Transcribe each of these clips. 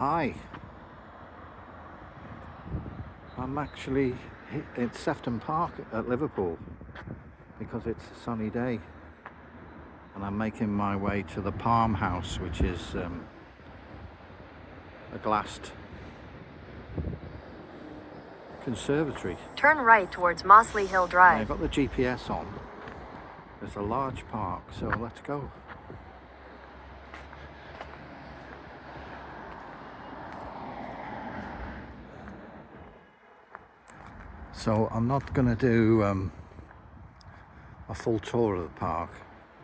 Hi, I'm actually at Sefton Park at Liverpool because it's a sunny day, and I'm making my way to the Palm House, which is a glassed conservatory. Turn right towards Mossley Hill I've Drive. got the GPS on. There's a large park, so let's go. So I'm not going to do a full tour of the park.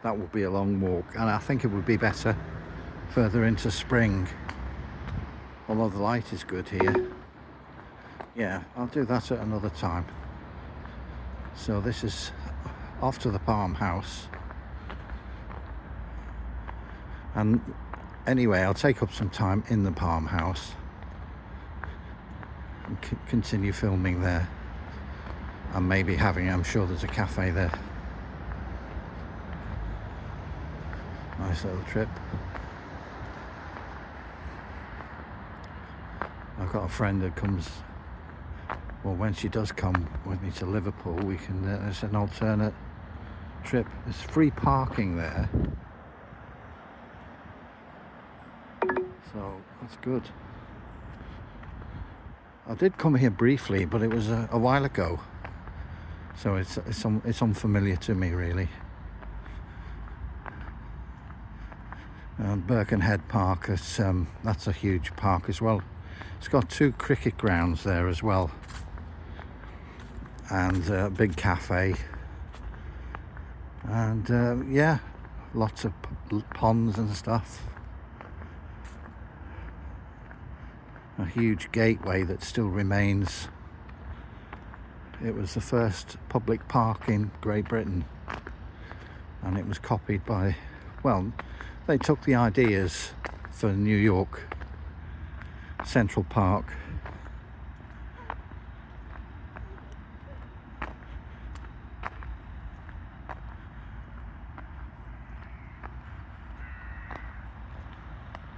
That would be a long walk, and I think it would be better further into spring, although the light is good here. Yeah, I'll do that at another time. So this is off to the Palm House, and anyway, I'll take up some time in the Palm House and continue filming there, and maybe I'm sure there's a cafe there. Nice little trip. I've got a friend that comes, well, when she does come with me to Liverpool, we can, it's an alternate trip. There's free parking there, so that's good. I did come here briefly, but it was a while ago, so it's unfamiliar to me really. And Birkenhead Park, that's a huge park as well. It's got 2 cricket grounds there as well, and a big cafe, and yeah, lots of ponds and stuff. A huge gateway that still remains. It was the first public park in Great Britain, and it was copied by, well, they took the ideas for New York Central Park.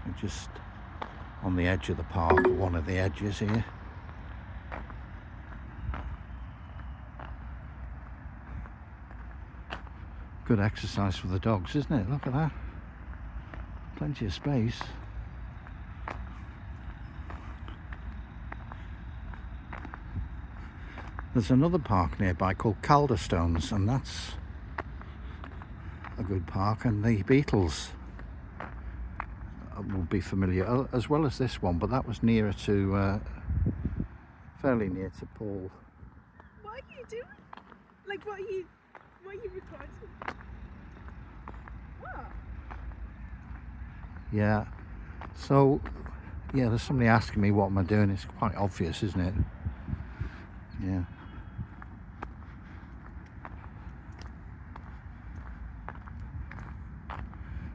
We're just on the edge of the park, one of the edges here. Good exercise for the dogs, isn't it? Look at that. Plenty of space. There's another park nearby called Calderstones, and that's a good park, and the Beatles will be familiar, as well as this one, but that was nearer to, fairly near to Paul. What are you doing? Like, what are you recording? What? Yeah, so, yeah, there's somebody asking me what am I doing. It's quite obvious, isn't it? Yeah.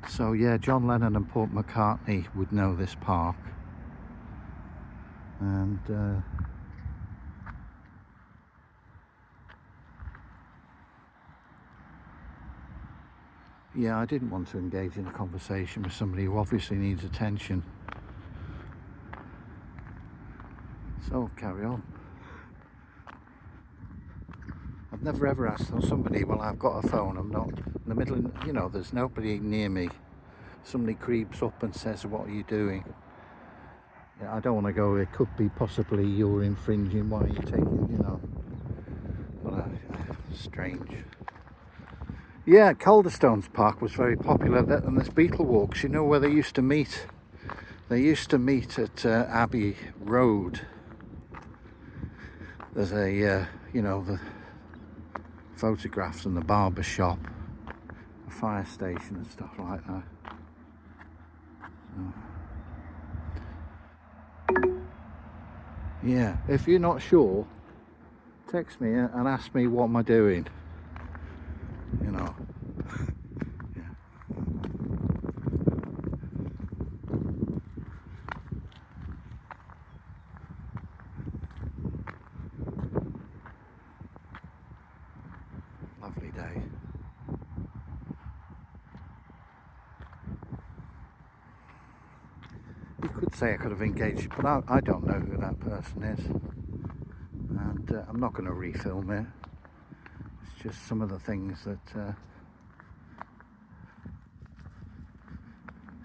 So yeah, John Lennon and Paul McCartney would know this park, and yeah, I didn't want to engage in a conversation with somebody who obviously needs attention, so carry on. I've never ever asked somebody, well, I've got a phone, I'm not in the middle of, you know, there's nobody near me. Somebody creeps up and says, what are you doing? Yeah, I don't want to go, it could be possibly you're infringing, why are you taking, you know, but strange. Yeah, Calderstones Park was very popular, and there's Beetle Walks, you know, where they used to meet. They used to meet at Abbey Road. There's a, you know, the photographs and the barber shop, a fire station and stuff like that. So, yeah, if you're not sure, text me and ask me what am I doing, you know. Yeah. Lovely day. you could say I could have engaged, but I don't know who that person is, and I'm not going to refilm it. It's just some of the things that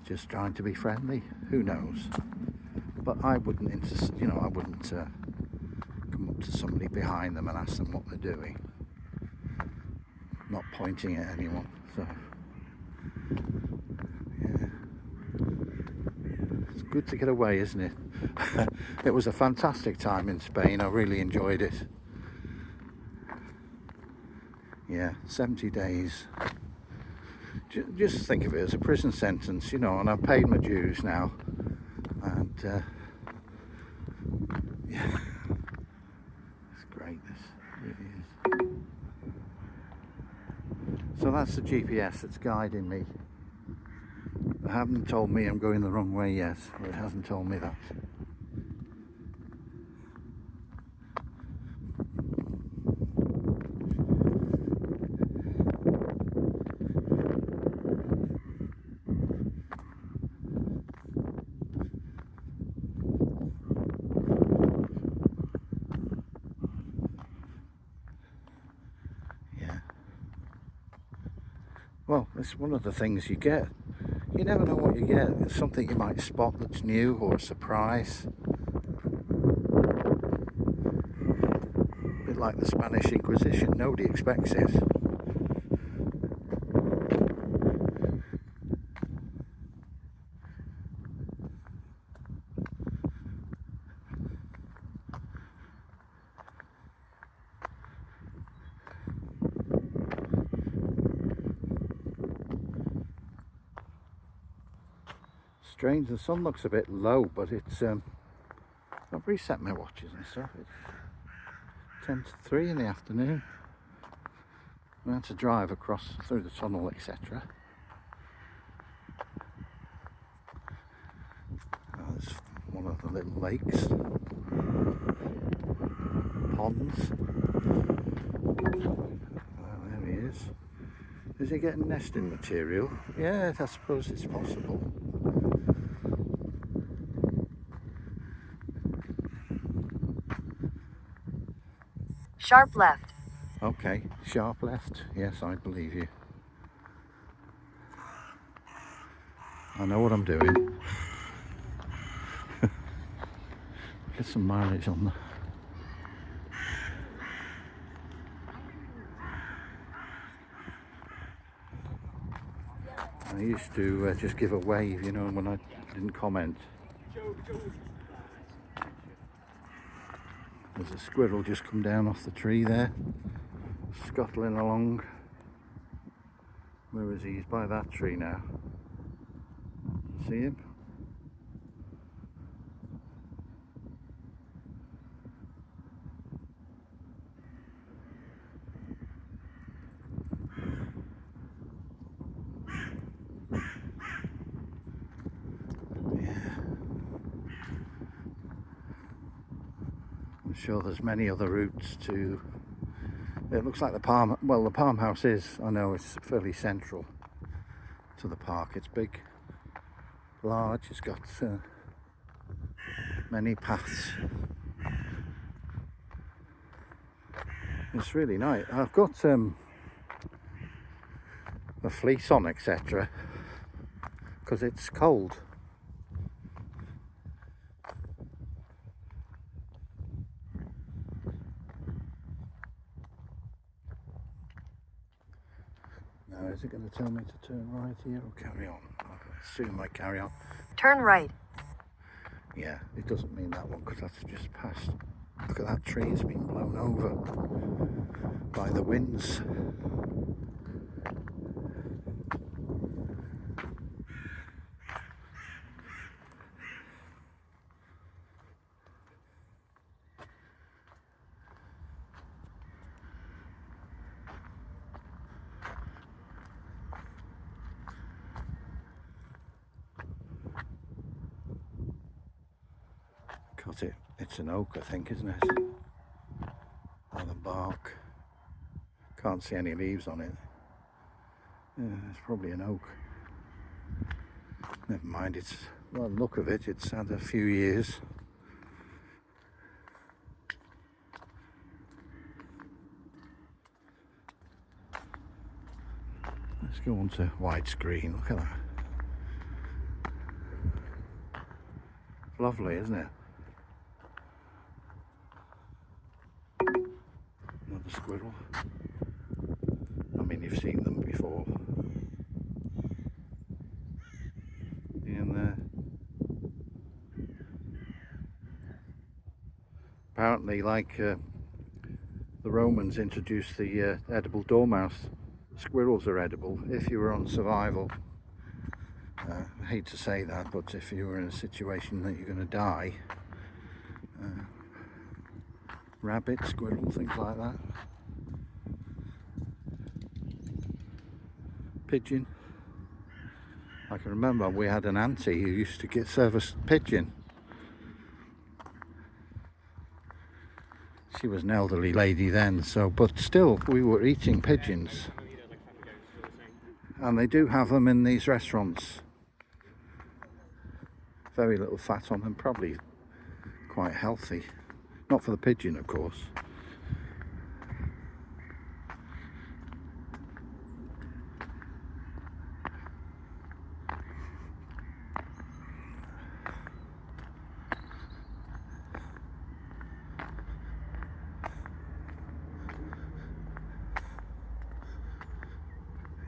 just trying to be friendly. Who knows? But I wouldn't, I wouldn't come up to somebody behind them and ask them what they're doing. Not pointing at anyone. So yeah, it's good to get away, isn't it? It was a fantastic time in Spain. I really enjoyed it. Yeah, 70 days. Just think of it as a prison sentence, and I've paid my dues now, and yeah, it's great, this really is. So that's the GPS that's guiding me. It hasn't told me I'm going the wrong way yet, or it hasn't told me that. Well, it's one of the things you get. You never know what you get. It's something you might spot that's new, or a surprise. A bit like the Spanish Inquisition, nobody expects it. Strange, the sun looks a bit low, but it's I've reset my watches and stuff. It's 10 to 3 in the afternoon. We had to drive across through the tunnel, etc. There's one of the little lakes, ponds. There he is. Is he getting nesting material? Yeah, I suppose it's possible. Sharp left. Okay, sharp left. Yes, I believe you. I know what I'm doing. Get some mileage on there. I used to just give a wave, when I didn't comment. There's a squirrel just come down off the tree there, scuttling along. Where is he? He's by that tree now. See him? I'm sure there's many other routes to. It looks like the Palm House is, I know, it's fairly central to the park. It's big, large, it's got many paths. It's really nice. I've got a fleece on, etc., because it's cold. Now, is it going to tell me to turn right here or carry on? I assume I carry on. Turn right. Yeah, it doesn't mean that one because that's just passed. Look at that tree, it's been blown over by the winds. Cut it. It's an oak, I think, isn't it? Or the bark. Can't see any leaves on it. Yeah, it's probably an oak. Never mind, it's Well, look of it, it's had a few years. Let's go on to widescreen. Look at that. Lovely, isn't it? Another squirrel. I mean, you've seen them before. And apparently, like the Romans introduced the edible dormouse, squirrels are edible if you were on survival. I hate to say that, but if you were in a situation that you're going to die, rabbit, squirrel, things like that. Pigeon. I can remember we had an auntie who used to serve us pigeon. She was an elderly lady then, so but still we were eating pigeons. And they do have them in these restaurants. Very little fat on them, probably quite healthy. Not for the pigeon, of course.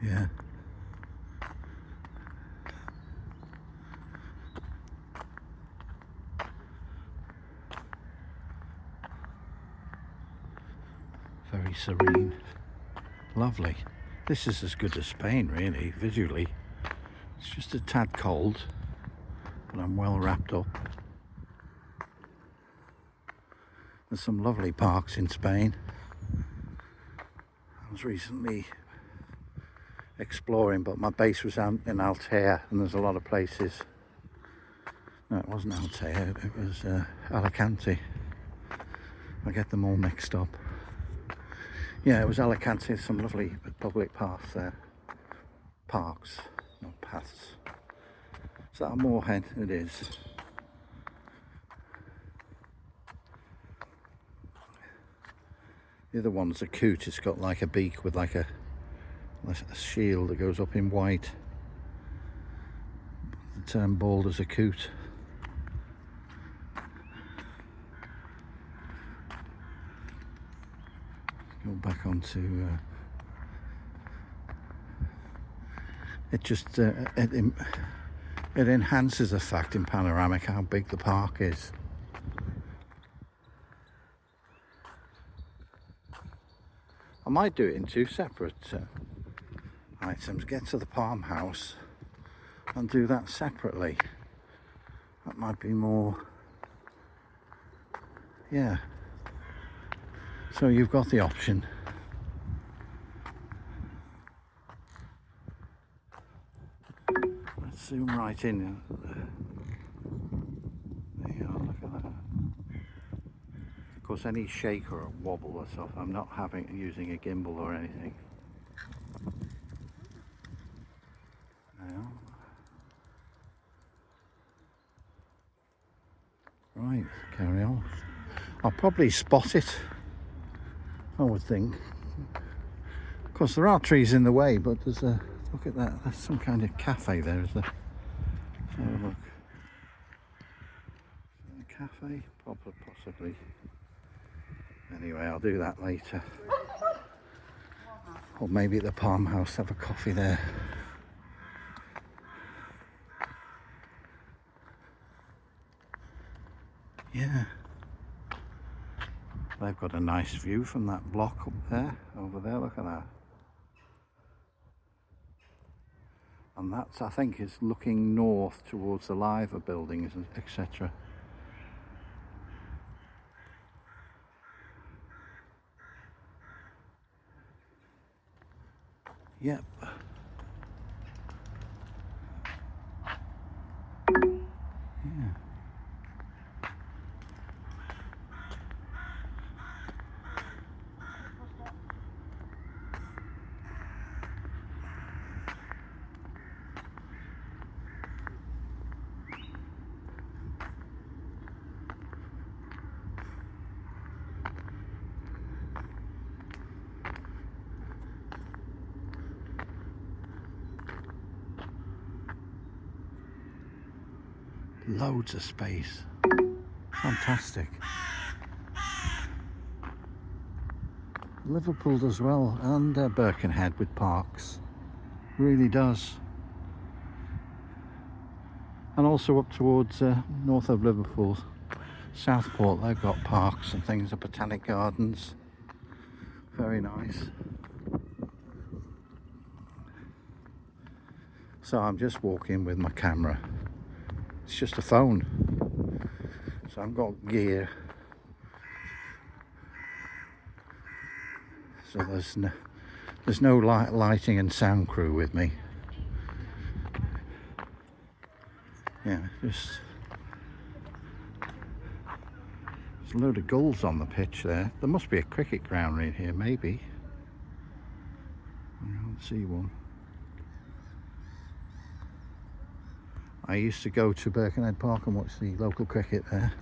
Yeah. Very serene. Lovely. This is as good as Spain, really, visually. It's just a tad cold, but I'm well wrapped up. There's some lovely parks in Spain. I was recently exploring, but my base was in Altea, and there's a lot of places. No, it wasn't Altea, it was Alicante. I get them all mixed up. Yeah, it was Alicante, some lovely public paths there. Parks, not paths. Is that a moorhen? It is. The other one's a coot, it's got like a beak with like a shield that goes up in white. The term bald as a coot. Go back onto it just it enhances the fact in panoramic how big the park is. I might do it in two separate items, get to the palm house and do that separately. That might be more, yeah. So you've got the option. Let's zoom right in. There you are, look at that. Of course, any shake or wobble or stuff, I'm not using a gimbal or anything. Now. Right, carry on. I'll probably spot it, I would think. Of course, there are trees in the way, but there's a, look at that, there's some kind of cafe there, is there? Let's have a look. A cafe? Possibly. Anyway, I'll do that later. Or maybe at the palm house, have a coffee there. Yeah. They've got a nice view from that block up there, over there, look at that. And that's, I think, is looking north towards the Liver buildings, etc. Yep. Yeah. Loads of space. Fantastic. Liverpool does well, and Birkenhead with parks. Really does. And also up towards north of Liverpool, Southport, they've got parks and things, the botanic gardens. Very nice. So I'm just walking with my camera. It's just a phone. So I've got gear. So there's no lighting and sound crew with me. Yeah, just there's a load of gulls on the pitch there. There must be a cricket ground right here, maybe. I don't see one. I used to go to Birkenhead Park and watch the local cricket there,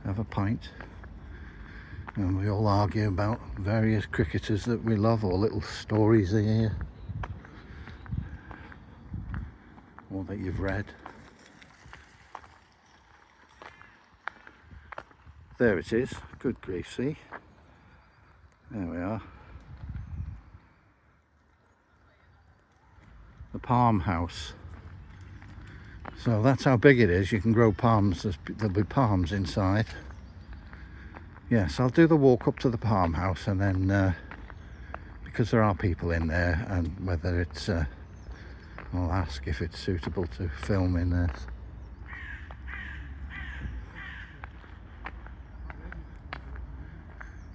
have a pint, and we all argue about various cricketers that we love, or little stories they hear, or that you've read. There it is, good grief, see? There we are. The palm house. So that's how big it is. You can grow palms, there'll be palms inside. Yes, I'll do the walk up to the palm house, and then, because there are people in there, and whether it's, I'll ask if it's suitable to film in there.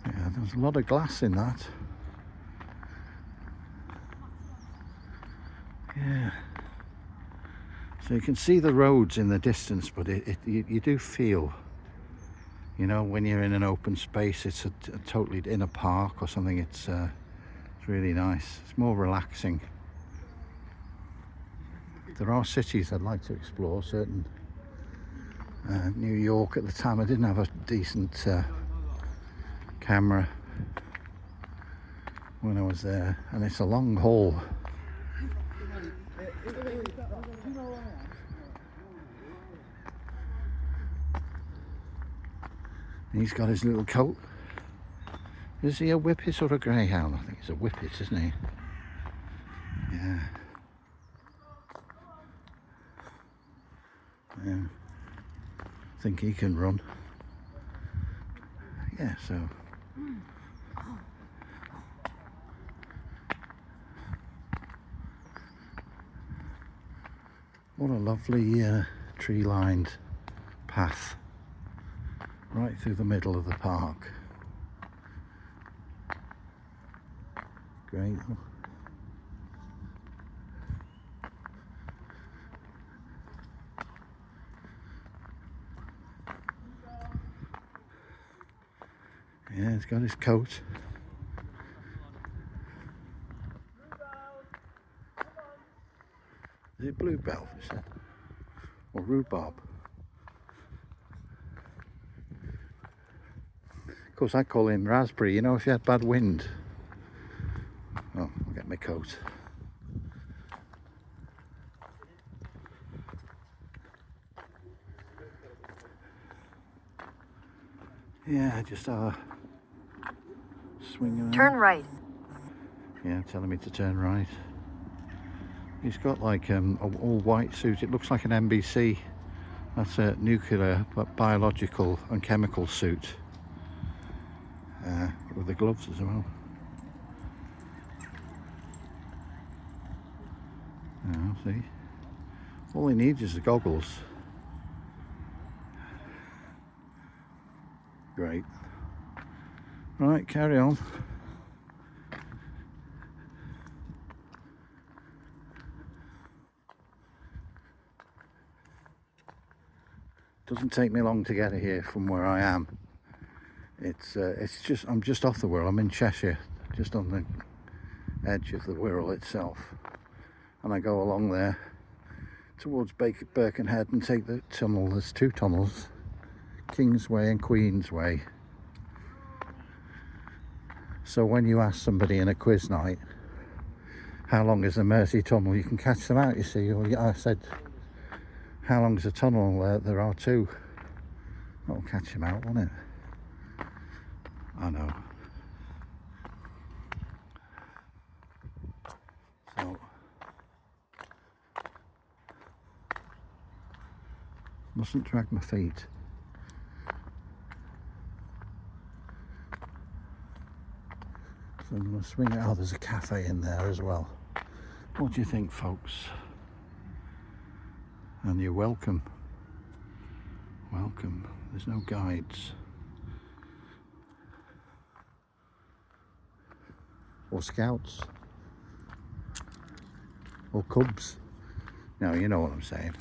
Yeah, there's a lot of glass in that. Yeah. So you can see the roads in the distance, but you do feel, you know, when you're in an open space, it's a totally in a park or something. It's really nice. It's more relaxing. There are cities I'd like to explore. Certain New York at the time, I didn't have a decent camera when I was there, and it's a long haul. He's got his little coat. Is he a whippet or a greyhound? I think he's a whippet, isn't he? Yeah. Yeah. I think he can run. Yeah, so. What a lovely tree-lined path right through the middle of the park. Great. Yeah, he's got his coat. Is it bluebell, is it? Or rhubarb? Of course, I call him raspberry, you know, if you had bad wind. Oh, I'll get my coat. Yeah, just swing around. Turn right. Yeah, telling me to turn right. He's got like an all white suit. It looks like an NBC. That's a nuclear, biological and chemical suit. With the gloves as well. Yeah, see? All he needs is the goggles. Great. Right, carry on. Doesn't take me long to get here from where I am. I'm just off the Wirral. I'm in Cheshire, just on the edge of the Wirral itself, and I go along there towards Birkenhead and take the tunnel. There's two tunnels, Kingsway and Queensway. So when you ask somebody in a quiz night how long is the Mersey tunnel, you can catch them out, you see. Or I said How long's the tunnel? There are two. That'll catch him out, won't it? I know. So mustn't drag my feet. So I'm going to swing it. Oh, there's a cafe in there as well. What do you think, folks? And you're welcome. Welcome. There's no guides. Or scouts. Or cubs. No, you know what I'm saying.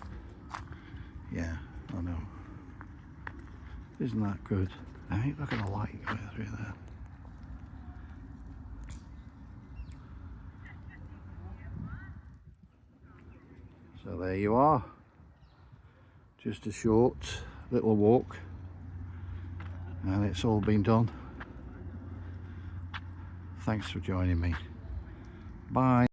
Yeah, I know. Isn't that good? Hey, look at the light going through there. So there you are. Just a short little walk. And it's all been done. Thanks for joining me. Bye.